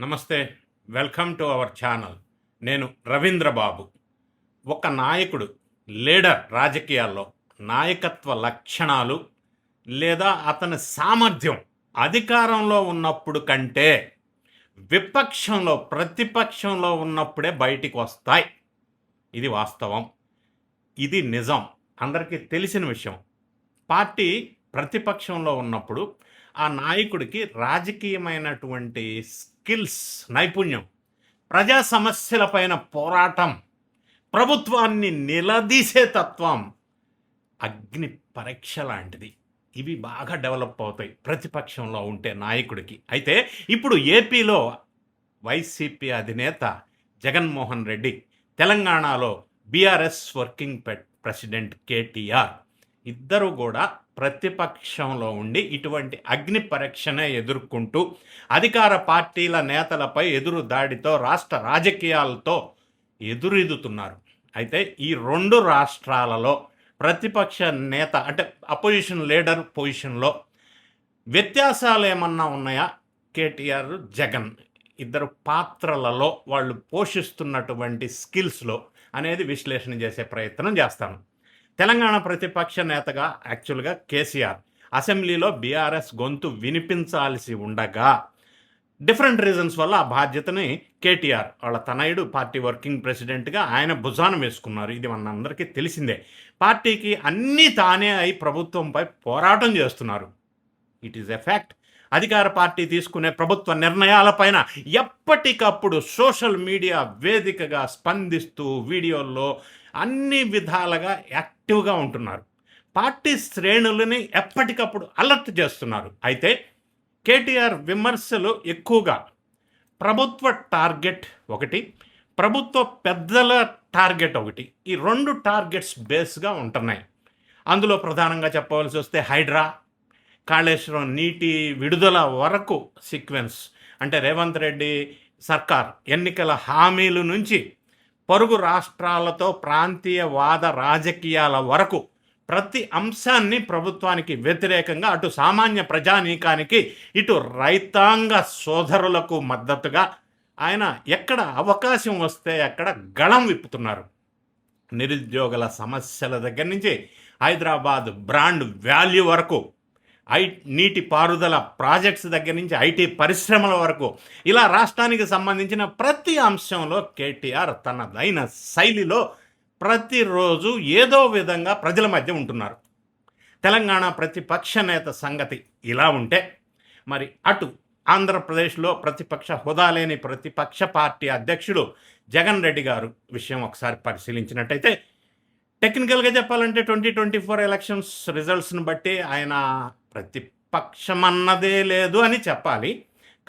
నమస్తే. Welcome to our channel. నేను రవీంద్ర బాబు. ఒక నాయకుడు, లీడర్ రాజకీయాల్లో నాయకత్వ లక్షణాలు లేదా అతని సామర్థ్యం అధికారంలో ఉన్నప్పుడు కంటే విపక్షంలో, ప్రతిపక్షంలో ఉన్నప్పుడే బయటికి వస్తాయి. ఇది వాస్తవం. ఇది నిజం. అందరికీ తెలిసిన విషయం. పార్టీ ప్రతిపక్షంలో ఉన్నప్పుడు ఆ నాయకుడికి రాజకీయమైనటువంటి స్కిల్స్, నైపుణ్యం, ప్రజా సమస్యలపైన పోరాటం, ప్రభుత్వాన్ని నిలదీసే తత్వం అగ్ని పరీక్ష లాంటిది. ఇవి బాగా డెవలప్ అవుతాయి ప్రతిపక్షంలో ఉంటే నాయకుడికి. అయితే ఇప్పుడు ఏపీలో వైసీపీ అధినేత జగన్మోహన్ రెడ్డి, తెలంగాణలో బీఆర్ఎస్ వర్కింగ్ ప్రెసిడెంట్ కేటీఆర్ ఇద్దరు కూడా ప్రతిపక్షంలో ఉండి ఇటువంటి అగ్ని పరీక్షనే ఎదుర్కొంటూ అధికార పార్టీల నేతలపై ఎదురు దాడితో రాష్ట్ర రాజకీయాలతో ఎదురెదుతున్నారు. అయితే ఈ రెండు రాష్ట్రాలలో ప్రతిపక్ష నేత అంటే అపోజిషన్ లీడర్ పొజిషన్లో వ్యత్యాసాలు ఏమన్నా ఉన్నాయా? కేటీఆర్, జగన్ ఇద్దరు పాత్రలలో వాళ్ళు పోషిస్తున్నటువంటి స్కిల్స్లో అనేది విశ్లేషణ చేసే ప్రయత్నం చేస్తాను. తెలంగాణ ప్రతిపక్ష నేతగా యాక్చువల్గా కేసీఆర్ అసెంబ్లీలో బీఆర్ఎస్ గొంతు వినిపించాల్సి ఉండగా డిఫరెంట్ రీజన్స్ వల్ల ఆ బాధ్యతని కేటీఆర్ వాళ్ళ తనయుడు పార్టీ వర్కింగ్ ప్రెసిడెంట్గా ఆయన భుజాన వేసుకున్నారు. ఇది మనందరికీ తెలిసిందే. పార్టీకి అన్నీ తానే అయి ప్రభుత్వంపై పోరాటం చేస్తున్నారు. It is a fact. అధికార పార్టీ తీసుకునే ప్రభుత్వ నిర్ణయాలపైన ఎప్పటికప్పుడు సోషల్ మీడియా వేదికగా స్పందిస్తూ వీడియోల్లో అన్ని విధాలుగా యాక్టివ్గా ఉంటున్నారు. పార్టీ శ్రేణులని ఎప్పటికప్పుడు అలర్ట్ చేస్తున్నారు. అయితే కేటీఆర్ విమర్శలు ఎక్కువగా ప్రభుత్వ టార్గెట్ ఒకటి, ప్రభుత్వ పెద్దల టార్గెట్ ఒకటి, ఈ రెండు టార్గెట్స్ బేస్గా ఉంటున్నాయి. అందులో ప్రధానంగా చెప్పవలసి వస్తే హైడ్రా, కాళేశ్వరం నీటి విడుదల వరకు సీక్వెన్స్, అంటే రేవంత్ రెడ్డి సర్కార్ ఎన్నికల హామీల నుంచి పొరుగు రాష్ట్రాలతో ప్రాంతీయవాద రాజకీయాల వరకు ప్రతి అంశాన్ని ప్రభుత్వానికి వ్యతిరేకంగా అటు సామాన్య ప్రజానీకానికి ఇటు రైతాంగ సోదరులకు మద్దతుగా ఆయన ఎక్కడ అవకాశం వస్తే అక్కడ గళం విప్పుతున్నారు. నిరుద్యోగుల సమస్యల దగ్గర నుంచి హైదరాబాద్ బ్రాండ్ వాల్యూ వరకు, నీటి పారుదల ప్రాజెక్ట్స్ దగ్గర నుంచి ఐటీ పరిశ్రమల వరకు, ఇలా రాష్ట్రానికి సంబంధించిన ప్రతి అంశంలో కేటీఆర్ తనదైన శైలిలో ప్రతిరోజు ఏదో విధంగా ప్రజల మధ్య ఉంటున్నారు. తెలంగాణ ప్రతిపక్ష నేత సంగతి ఇలా ఉంటే, మరి అటు ఆంధ్రప్రదేశ్లో ప్రతిపక్ష హోదా లేని ప్రతిపక్ష పార్టీ అధ్యక్షుడు జగన్ రెడ్డి గారు విషయం ఒకసారి పరిశీలించినట్టయితే, టెక్నికల్గా చెప్పాలంటే 2024 ఎలక్షన్స్ రిజల్ట్స్ని బట్టి ఆయన ప్రతిపక్షమన్నదే లేదు అని చెప్పాలి.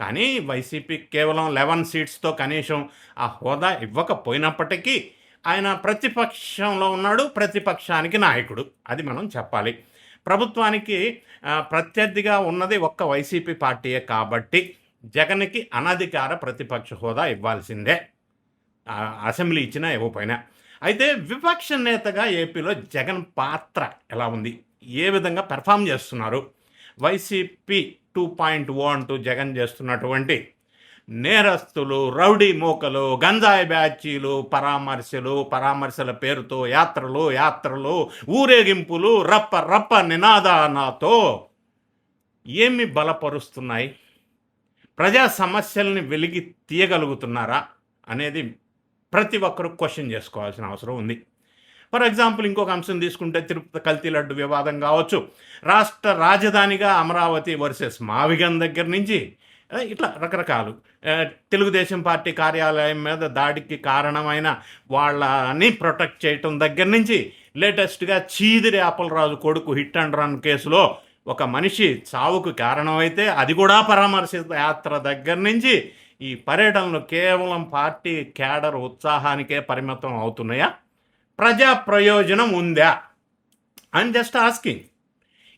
కానీ వైసీపీ కేవలం 11 సీట్స్తో కనీసం ఆ హోదా ఇవ్వకపోయినప్పటికీ ఆయన ప్రతిపక్షంలో ఉన్నాడు, ప్రతిపక్షానికి నాయకుడు, అది మనం చెప్పాలి. ప్రభుత్వానికి ప్రత్యర్థిగా ఉన్నది ఒక్క వైసీపీ పార్టీయే కాబట్టి జగన్కి అనధికార ప్రతిపక్ష హోదా ఇవ్వాల్సిందే, అసెంబ్లీ ఇచ్చినా ఇవ్వకపోయినా. అయితే విపక్ష నేతగా ఏపీలో జగన్ పాత్ర ఎలా ఉంది, ఏ విధంగా పెర్ఫామ్ చేస్తున్నారు? వైసీపీ 2.0 అంటూ జగన్ చేస్తున్నటువంటి నేరస్తులు, రౌడీ మూకలు, గంజాయి బ్యాచీలు, పరామర్శల పేరుతో యాత్రలు, ఊరేగింపులు, రప్ప నినాదాలతో ఏమి బలపరుస్తున్నాయి? ప్రజా సమస్యల్ని వెలిగి తీయగలుగుతున్నారా అనేది ప్రతి ఒక్కరూ క్వశ్చన్ చేసుకోవాల్సిన అవసరం ఉంది. ఫర్ ఎగ్జాంపుల్ ఇంకొక అంశం తీసుకుంటే తిరుపతి కల్తీ లడ్డు వివాదం కావచ్చు, రాష్ట్ర రాజధానిగా అమరావతి వర్సెస్ మావిగన్ దగ్గర నుంచి ఇట్లా రకరకాలు, తెలుగుదేశం పార్టీ కార్యాలయం మీద దాడికి కారణమైన వాళ్ళని ప్రొటెక్ట్ చేయటం దగ్గర నుంచి లేటెస్ట్గా చీదిరి అప్పలరాజు కొడుకు హిట్ అండ్ రన్ కేసులో ఒక మనిషి చావుకు కారణమైతే అది కూడా పరామర్శ యాత్ర దగ్గర నుంచి ఈ పర్యటనలు కేవలం పార్టీ క్యాడర్ ఉత్సాహానికే పరిమితం అవుతున్నాయా? ప్రజా ప్రయోజనం ఉందా అని జస్ట్ ఆస్కింగ్.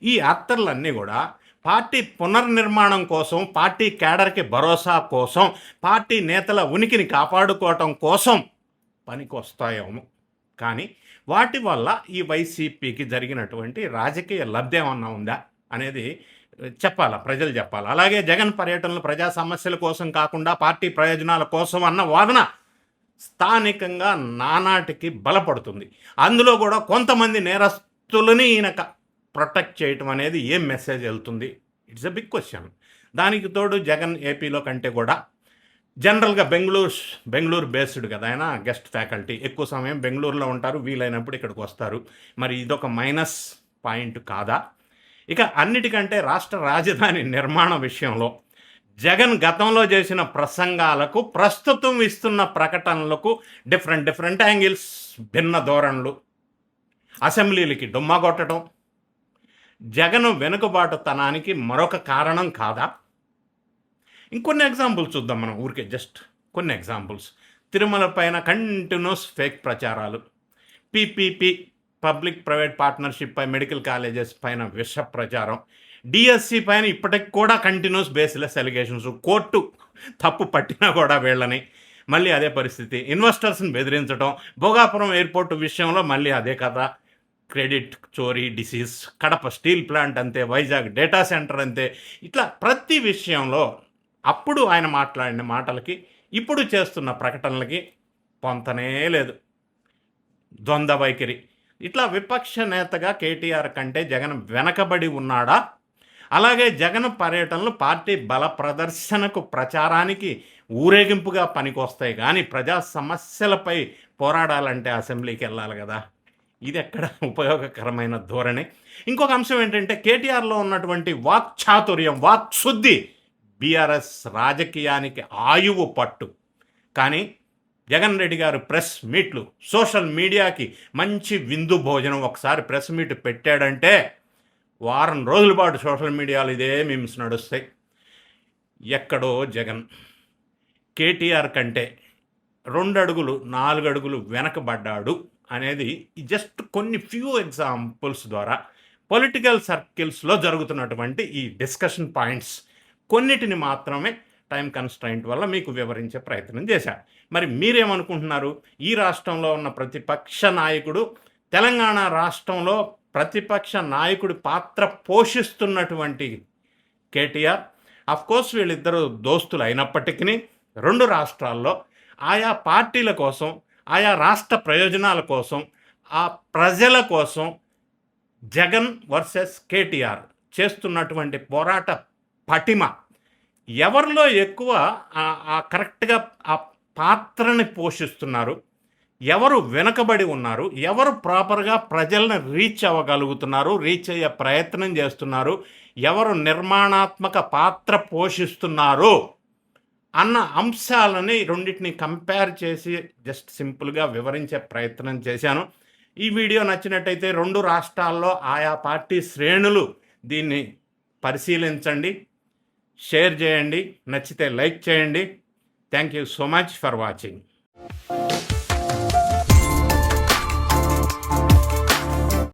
ఈ యాత్రలన్నీ కూడా పార్టీ పునర్నిర్మాణం కోసం, పార్టీ క్యాడర్కి భరోసా కోసం, పార్టీ నేతల ఉనికిని కాపాడుకోవటం కోసం పనికి వస్తాయేమో, కానీ వాటి వల్ల ఈ వైసీపీకి జరిగినటువంటి రాజకీయ లబ్ధి ఏమన్నా ఉందా అనేది చెప్పాలా, ప్రజలు చెప్పాలి. అలాగే జగన్ పర్యటనలు ప్రజా సమస్యల కోసం కాకుండా పార్టీ ప్రయోజనాల కోసం అన్న వాదన స్థానికంగా నానాటికి బలపడుతుంది. అందులో కూడా కొంతమంది నేరస్తులని ఈయన ప్రొటెక్ట్ చేయటం అనేది ఏం మెసేజ్ వెళ్తుంది? It's a big question. దానికి తోడు జగన్ ఏపీలో కంటే కూడా జనరల్గా బెంగళూరు బేస్డ్ కదా, ఆయన గెస్ట్ ఫ్యాకల్టీ, ఎక్కువ సమయం బెంగళూరులో ఉంటారు, వీలైనప్పుడు ఇక్కడికి వస్తారు. మరి ఇదొక మైనస్ పాయింట్ కాదా? ఇక అన్నిటికంటే రాష్ట్ర రాజధాని నిర్మాణ విషయంలో జగన్ గతంలో చేసిన ప్రసంగాలకు, ప్రస్తుతం ఇస్తున్న ప్రకటనలకు డిఫరెంట్ యాంగిల్స్, భిన్న ధోరణులు, అసెంబ్లీలకి డుమ్మా కొట్టడం జగన్ వెనుకబాటుతనానికి మరొక కారణం కాదా? ఇంకొన్ని ఎగ్జాంపుల్స్ చూద్దాం మనం, ఊరికే జస్ట్ కొన్ని ఎగ్జాంపుల్స్. తిరుమల పైన కంటిన్యూస్ ఫేక్ ప్రచారాలు, పీపీపీ పబ్లిక్ ప్రైవేట్ పార్ట్నర్షిప్ పై మెడికల్ కాలేజెస్ పైన విష ప్రచారం, డిఎస్సి పైన ఇప్పటికి కూడా కంటిన్యూస్ బేస్లెస్ ఎలిగేషన్స్, కోర్టు తప్పు పట్టినా కూడా వీళ్ళని మళ్ళీ అదే పరిస్థితి, ఇన్వెస్టర్స్ని బెదిరించడం, భోగాపురం ఎయిర్పోర్ట్ విషయంలో మళ్ళీ అదే కథ, క్రెడిట్ చోరీ డిసీజ్, కడప స్టీల్ ప్లాంట్ అంతే, వైజాగ్ డేటా సెంటర్ అంతే. ఇట్లా ప్రతి విషయంలో అప్పుడు ఆయన మాట్లాడిన మాటలకి ఇప్పుడు చేస్తున్న ప్రకటనలకి పొంతనే లేదు, ద్వంద్వ వైఖరి. ఇట్లా విపక్ష నేతగా కేటీఆర్ కంటే జగన్ వెనకబడి ఉన్నాడా? అలాగే జగన్ పర్యటనలు పార్టీ బల ప్రదర్శనకు, ప్రచారానికి, ఊరేగింపుగా పనికొస్తాయి కానీ ప్రజా సమస్యలపై పోరాడాలంటే అసెంబ్లీకి వెళ్ళాలి కదా. ఇది ఎక్కడ ఉపయోగకరమైన ధోరణి? ఇంకొక అంశం ఏంటంటే కేటీఆర్లో ఉన్నటువంటి వాక్చాతుర్యం, వాక్శుద్ధి బీఆర్ఎస్ రాజకీయానికి ఆయువు పట్టు. కానీ జగన్ రెడ్డి గారు ప్రెస్ మీట్లు, సోషల్ మీడియాకి మంచి విందు భోజనం, ఒకసారి ప్రెస్ మీట్ పెట్టాడంటే వారం రోజుల పాటు సోషల్ మీడియాలో ఇదే మీమ్స్ నడుస్తాయి. ఎక్కడో జగన్ కేటీఆర్ కంటే 2 అడుగులు 4 అడుగులు వెనకబడ్డాడు అనేది జస్ట్ కొన్ని ఫ్యూ ఎగ్జాంపుల్స్ ద్వారా పొలిటికల్ సర్కిల్స్లో జరుగుతున్నటువంటి ఈ డిస్కషన్ పాయింట్స్ కొన్నిటిని మాత్రమే టైం కన్స్ట్రైంట్ వల్ల మీకు వివరించే ప్రయత్నం చేశాను. మరి మీరేమనుకుంటున్నారు? ఈ రాష్ట్రంలో ఉన్న ప్రతిపక్ష నాయకుడు, తెలంగాణ రాష్ట్రంలో ప్రతిపక్ష నాయకుడి పాత్ర పోషిస్తున్నటువంటి కేటీఆర్, అఫ్కోర్స్ వీళ్ళిద్దరూ దోస్తులు అయినప్పటికీ 2 రాష్ట్రాల్లో ఆయా పార్టీల కోసం, ఆయా రాష్ట్ర ప్రయోజనాల కోసం, ఆ ప్రజల కోసం జగన్ వర్సెస్ కేటీఆర్ చేస్తున్నటువంటి పోరాట పటిమ ఎవరిలో ఎక్కువ కరెక్ట్గా ఆ పాత్రని పోషిస్తున్నారు, ఎవరు వెనకబడి ఉన్నారు, ఎవరు ప్రాపర్గా ప్రజలను రీచ్ అవ్వగలుగుతున్నారు, రీచ్ అయ్యే ప్రయత్నం చేస్తున్నారు, ఎవరు నిర్మాణాత్మక పాత్ర పోషిస్తున్నారు అన్న అంశాలని రెండింటిని కంపేర్ చేసి జస్ట్ సింపుల్గా వివరించే ప్రయత్నం చేశాను. ఈ వీడియో నచ్చినట్టయితే 2 రాష్ట్రాల్లో ఆయా పార్టీ శ్రేణులు దీన్ని పరిశీలించండి, షేర్ చేయండి, నచ్చితే లైక్ చేయండి. Thank you so much for watching.